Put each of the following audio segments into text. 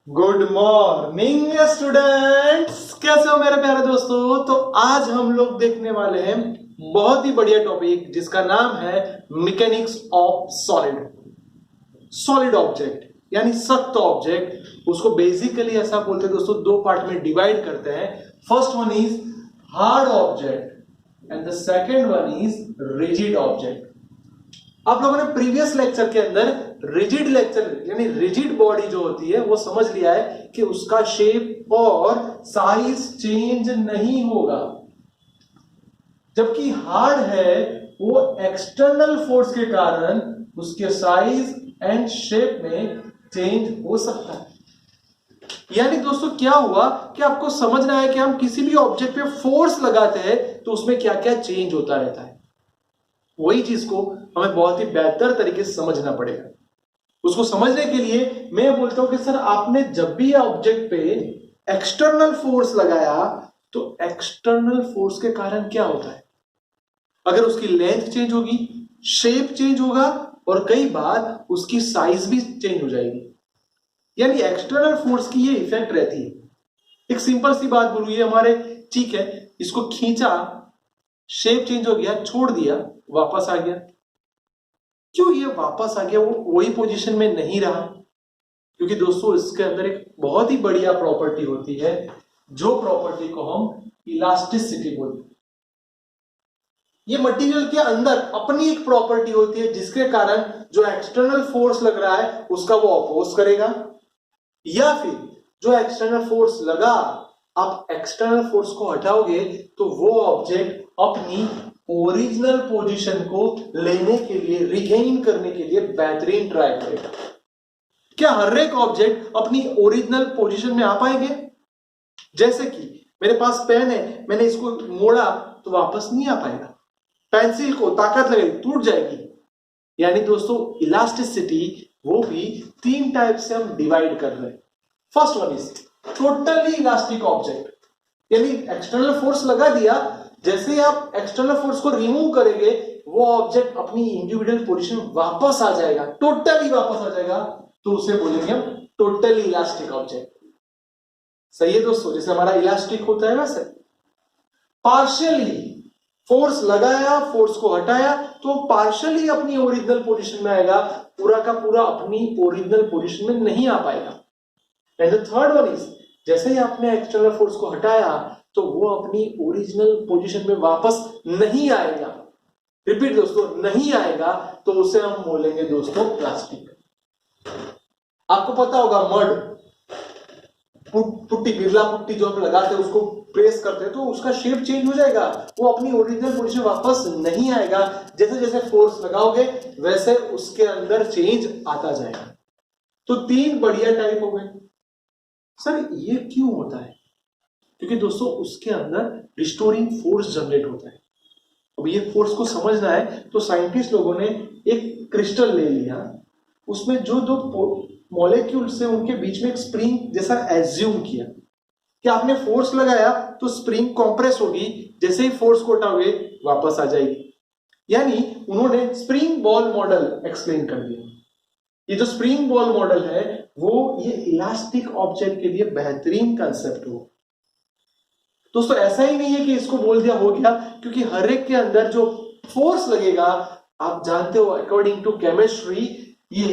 Good morning students, कैसे हो मेरे प्यारे दोस्तों। तो आज हम लोग देखने वाले हैं बहुत ही बढ़िया टॉपिक जिसका नाम है मैकेनिक्स ऑफ सॉलिड ऑब्जेक्ट यानी सख्त ऑब्जेक्ट। उसको बेसिकली ऐसा बोलते हैं दोस्तों, दो पार्ट में डिवाइड करते हैं। First one is hard object and the second one is rigid object. आप लोगों ने प्रीवियस लेक्चर के अंदर रिजिड लेक्चर यानी रिजिड बॉडी जो होती है वो समझ लिया है कि उसका शेप और साइज चेंज नहीं होगा, जबकि हार्ड है वो एक्सटर्नल फोर्स के कारण उसके साइज एंड शेप में चेंज हो सकता है। यानी दोस्तों क्या हुआ कि आपको समझना है कि हम किसी भी ऑब्जेक्ट पे फोर्स लगाते हैं तो उसमें क्या क्या चेंज होता रहता है। वही चीज को हमें बहुत ही बेहतर तरीके से समझना पड़ेगा। उसको समझने के लिए मैं बोलता हूं कि सर आपने जब भी ऑब्जेक्ट पे एक्सटर्नल फोर्स लगाया तो एक्सटर्नल फोर्स के कारण क्या होता है, अगर उसकी लेंथ चेंज होगी, शेप चेंज होगा और कई बार उसकी साइज भी चेंज हो जाएगी। यानी एक्सटर्नल फोर्स की ये इफेक्ट रहती है। एक सिंपल सी बात बोलूं, ये हमारे ठीक है, इसको खींचा, शेप चेंज हो गया, छोड़ दिया, वापस आ गया। क्यों ये वापस आ गया, वो वही पोजीशन में नहीं रहा? क्योंकि दोस्तों इसके अंदर एक बहुत ही बढ़िया प्रॉपर्टी होती है, जो प्रॉपर्टी को हम इलास्टिसिटी बोलते हैं। ये मटेरियल के अंदर अपनी एक प्रॉपर्टी होती है जिसके कारण जो एक्सटर्नल फोर्स लग रहा है उसका वो अपोज करेगा, या फिर जो एक्सटर्नल फोर्स लगा आप एक्सटर्नल फोर्स को हटाओगे तो वो ऑब्जेक्ट अपनी ओरिजिनल पोजीशन को लेने के लिए, रिगेन करने के लिए बेहतरीन ट्राई करेगा। क्या हर एक ऑब्जेक्ट अपनी ओरिजिनल पोजीशन में आ पाएंगे? जैसे कि मेरे पास पेन है, मैंने इसको मोड़ा तो वापस नहीं आ पाएगा। पेंसिल को ताकत लगे टूट जाएगी। यानी दोस्तों इलास्टिसिटी वो भी तीन टाइप से हम डिवाइड कर रहे हैं। First one is totally elastic object, यानी एक्सटर्नल फोर्स लगा दिया, जैसे ही आप एक्सटर्नल फोर्स को रिमूव करेंगे वो ऑब्जेक्ट अपनी इंडिविजुअल पोजीशन वापस आ जाएगा, टोटली वापस आ जाएगा, तो उसे बोलेंगे हम टोटली इलास्टिक ऑब्जेक्ट। सही है दोस्तों, जैसे हमारा इलास्टिक होता है वैसे। पार्शियली फोर्स लगाया, फोर्स को हटाया तो पार्शियली अपनी ओरिजिनल पोजीशन में आएगा, पूरा का पूरा अपनी ओरिजिनल पोजीशन में नहीं आ पाएगा। And the third one is, जैसे ही आपने एक्सटर्नल फोर्स को हटाया तो वो अपनी ओरिजिनल पोजीशन में वापस नहीं आएगा। रिपीट दोस्तों, नहीं आएगा, तो उसे हम बोलेंगे दोस्तों प्लास्टिक। आपको पता होगा मड पुट्टी, बिरला पुट्टी जो हम लगाते हैं उसको प्रेस करते हैं तो उसका शेप चेंज हो जाएगा, वो अपनी ओरिजिनल पोजीशन वापस नहीं आएगा। जैसे जैसे फोर्स लगाओगे वैसे उसके अंदर चेंज आता जाएगा। तो तीन बढ़िया टाइप हो गए। सर ये क्यों होता है? क्योंकि दोस्तों उसके अंदर रिस्टोरिंग फोर्स जनरेट होता है। अब ये फोर्स को समझना है तो साइंटिस्ट लोगों ने एक क्रिस्टल ले लिया, उसमें जो दो मॉलिक्यूल्स है उनके बीच में एक स्प्रिंग जैसा एज्यूम किया कि आपने फोर्स लगाया तो स्प्रिंग कंप्रेस होगी, जैसे ही फोर्स को हटाओगे वापस आ जाएगी। यानी उन्होंने स्प्रिंग बॉल मॉडल एक्सप्लेन कर दिया। ये जो स्प्रिंग बॉल मॉडल है वो ये इलास्टिक ऑब्जेक्ट के लिए बेहतरीन कंसेप्ट हो। दोस्तों ऐसा ही नहीं है कि इसको बोल दिया हो गया, क्योंकि हर एक के अंदर जो फोर्स लगेगा आप जानते हो अकॉर्डिंग टू केमिस्ट्री ये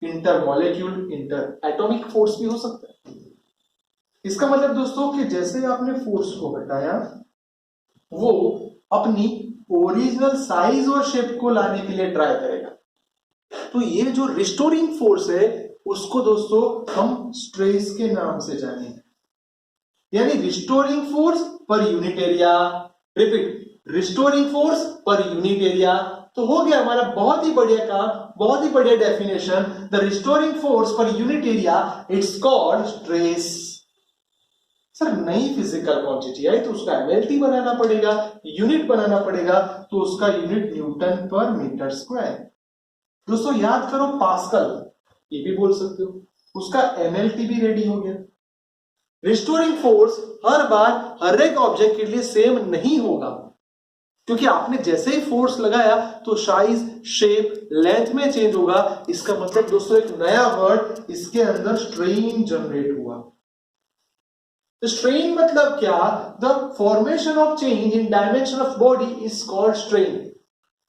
inter molecule, inter atomic force भी हो सकता है। इसका मतलब दोस्तों कि जैसे आपने फोर्स को हटाया वो अपनी ओरिजिनल साइज और शेप को लाने के लिए ट्राई करेगा। तो ये जो रिस्टोरिंग फोर्स है उसको दोस्तों हम स्ट्रेस के नाम से जानेंगे, यानी restoring force per unit area. Repeat, restoring force per unit area. तो हो गया हमारा बहुत ही बढ़िया काम, बहुत ही बढ़िया definition. The restoring force per unit area it's called stress. Sir नई फिजिकल क्वांटिटी आई तो उसका एमएलटी बनाना पड़ेगा, यूनिट बनाना पड़ेगा, तो उसका यूनिट न्यूटन पर मीटर स्क्वायर। दोस्तों याद करो पास्कल, ये भी बोल सकते हो, उसका एमएलटी भी रेडी हो गया। रिस्टोरिंग फोर्स हर बार हर एक ऑब्जेक्ट के लिए सेम नहीं होगा, क्योंकि आपने जैसे ही फोर्स लगाया तो साइज, शेप लेंथ में चेंज होगा, इसका मतलब दोस्तों एक नया वर्ड इसके अंदर स्ट्रेन जनरेट हुआ। स्ट्रेन मतलब क्या? The formation of change in dimension of body is called strain.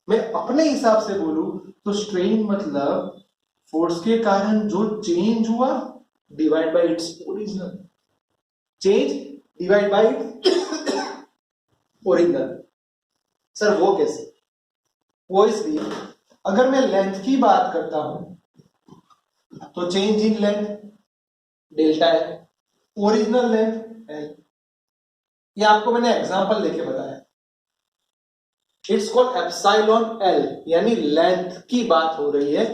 मैं अपने हिसाब से बोलूं तो स्ट्रेन मतलब फोर्स के कारण जो चेंज हुआ divide by its original, change divide by original. Sir वो कैसे? वो इसलिए, अगर मैं लेंथ की बात करता हूं तो चेंज इन लेंथ डेल्टा है, ओरिजिनल लेंथ एल। ये आपको मैंने एग्जांपल लेके बताया, इट्स कॉल्ड एप्सिलॉन एल, यानी लेंथ की बात हो रही है।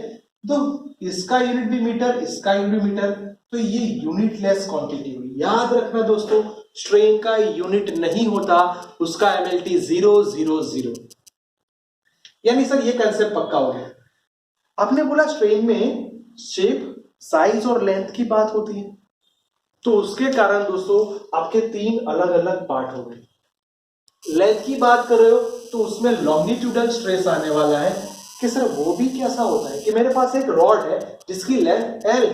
तो इसका यूनिट भी मीटर, इसका यूनिट मीटर, तो ये यूनिटलेस क्वांटिटी हुई। याद रखना दोस्तों, स्ट्रेन का यूनिट नहीं होता, उसका एमएलटी 000। यानी सर ये कंसेप्ट पक्का हो गया। आपने बोला स्ट्रेन में शेप, साइज और लेंथ की बात होती है, तो उसके कारण दोस्तों आपके 3 अलग अलग पार्ट हो गए। लेंथ की बात कर रहे हो तो उसमें लॉन्गिट्यूडल स्ट्रेस आने वाला है कि सर वो भी कैसा होता है कि मेरे पास एक रॉड है जिसकी लेंथ एल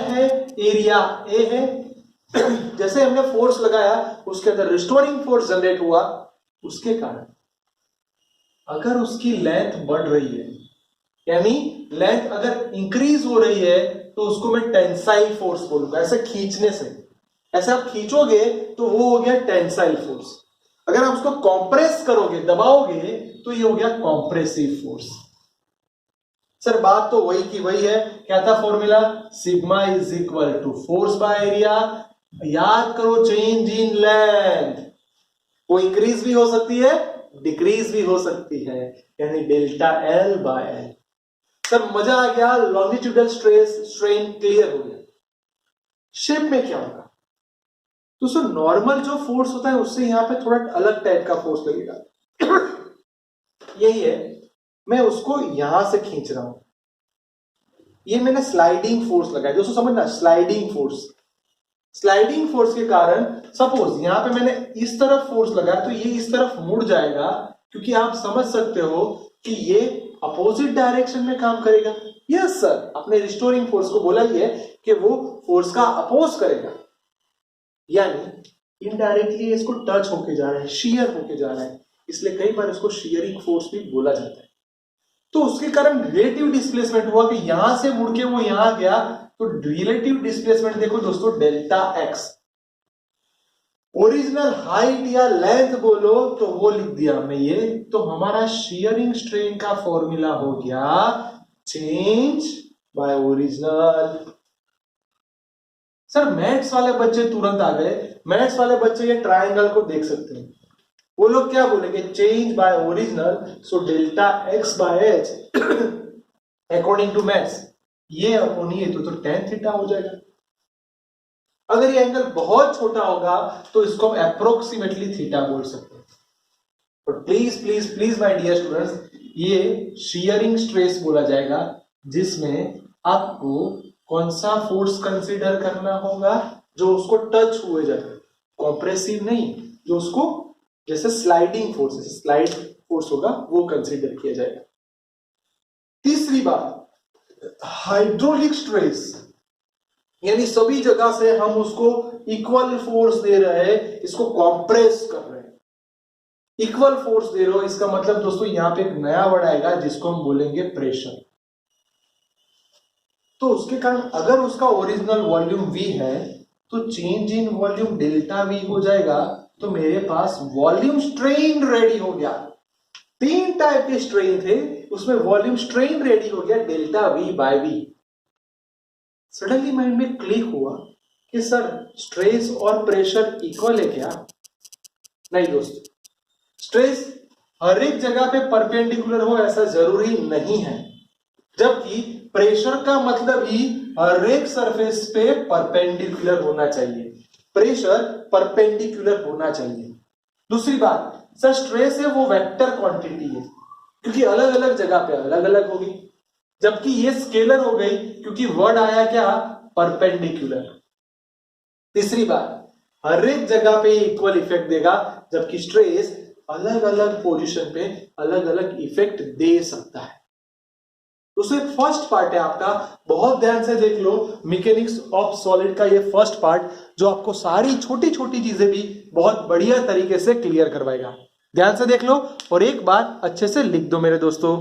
है, एरिया ए है। जैसे हमने फोर्स लगाया उसके अंदर रिस्टोरिंग फोर्स जनरेट हुआ, उसके कारण अगर उसकी लेंथ बढ़ रही है, यानी लेंथ अगर इंक्रीज हो रही है, तो उसको मैं टेंसाइल फोर्स बोलूंगा। ऐसे खींचने से, ऐसे आप खींचोगे तो वो हो गया टेंसाइल फोर्स। अगर आप उसको कॉम्प्रेस करोगे, दबाओगे, तो ये हो गया कॉम्प्रेसिव फोर्स। सर बात तो वही की वही है। क्या था formula? Sigma is equal to force by area. याद करो, चेंज इन लेंथ वो इंक्रीज भी हो सकती है, डिक्रीज भी हो सकती है, यानी delta L by L. Sir मजा आ गया, लॉन्गिट्यूडल स्ट्रेस स्ट्रेन क्लियर हो गया। शेप में क्या होगा? तो सर नॉर्मल जो फोर्स होता है उससे यहां पे थोड़ा अलग टाइप का फोर्स लगेगा। यही है, मैं उसको यहां से खींच रहा हूं, ये मैंने स्लाइडिंग फोर्स लगाया। दोस्तों समझना, स्लाइडिंग फोर्स, स्लाइडिंग फोर्स के कारण सपोज यहां पे मैंने इस तरफ फोर्स लगाया तो ये इस तरफ मुड़ जाएगा, क्योंकि आप समझ सकते हो कि ये अपोजिट डायरेक्शन में काम करेगा। यस सर, अपने रिस्टोरिंग फोर्स को बोला ही है कि वो फोर्स का अपोज करेगा, यानी इनडायरेक्टली इसको टच होके जा रहा है, शियर होके जा रहा है, इसलिए कई बार इसको शियरिंग फोर्स भी बोला जाता है। तो उसके कारण रिलेटिव डिस्प्लेसमेंट हुआ कि यहां से मुड़ के वो यहां गया, तो रिलेटिव डिस्प्लेसमेंट देखो दोस्तों डेल्टा एक्स। ओरिजिनल हाइट या लेंथ बोलो तो वो लिख दिया हमने ये, तो हमारा शियरिंग स्ट्रेन का फॉर्मूला हो गया change by original. Sir maths वाले बच्चे तुरंत आ गए। मैथ्स वाले बच्चे ये ट्रायंगल को देख सकते हैं, वो लोग क्या बोलेंगे? Change by original, so delta x by h according to maths ये अपॉन ये तो tan थीटा हो जाएगा। अगर ये एंगल बहुत छोटा होगा तो इसको हम अप्रोक्सीमेटली थीटा बोल सकते हैं। But please please please my dear students, ये शियरिंग स्ट्रेस बोला जाएगा, जिसमें आपको कौन सा फोर्स कंसीडर करना होगा? जो उसको टच हुए जाए, कॉम्प्रेसिव नहीं, जो उसको जैसे स्लाइडिंग फोर्स, जैसे स्लाइड फोर्स होगा वो कंसीडर किया जाएगा। तीसरी बात, हाइड्रोलिक स्ट्रेस, यानी सभी जगह से हम उसको इक्वल फोर्स दे रहे हैं, इसको कॉम्प्रेस कर रहे हैं, इक्वल फोर्स दे रहे हो। इसका मतलब दोस्तों यहां पे एक नया वर्ड आएगा जिसको हम बोलेंगे प्रेशर। तो उसके कारण अगर उसका ओरिजिनल वॉल्यूम V है तो change in volume delta V हो जाएगा, तो मेरे पास वॉल्यूम स्ट्रेन रेडी हो गया। 3 टाइप के स्ट्रेन थे, उसमें वॉल्यूम स्ट्रेन रेडी हो गया delta V by V। Suddenly mind में क्लिक हुआ कि सर स्ट्रेस और प्रेशर इक्वल है क्या? नहीं दोस्तों, स्ट्रेस हर एक जगह पे परपेंडिकुलर हो ऐसा जरूरी नहीं है, जबकि प्रेशर का मतलब ही हर एक सरफेस पे परपेंडिकुलर होना चाहिए। प्रेशर परपेंडिकुलर होना चाहिए। दूसरी बात, सर स्ट्रेस है वो वेक्टर क्वांटिटी है, क्योंकि अलग अलग जगह पे अलग अलग होगी, जबकि ये स्केलर हो गई क्योंकि वर्ड आया क्या? परपेंडिकुलर। तीसरी बात, हर एक जगह पे इक्वल इफेक्ट देगा, जबकि स्ट्रेस अलग अलग पोजीशन पे अलग अलग इफेक्ट दे सकता है। दोस्तों एक फर्स्ट पार्ट है आपका, बहुत ध्यान से देख लो, मैकेनिक्स ऑफ सॉलिड का ये फर्स्ट पार्ट जो आपको सारी छोटी छोटी चीजें भी बहुत बढ़िया तरीके से क्लियर करवाएगा। ध्यान से देख लो और एक बार अच्छे से लिख दो मेरे दोस्तों।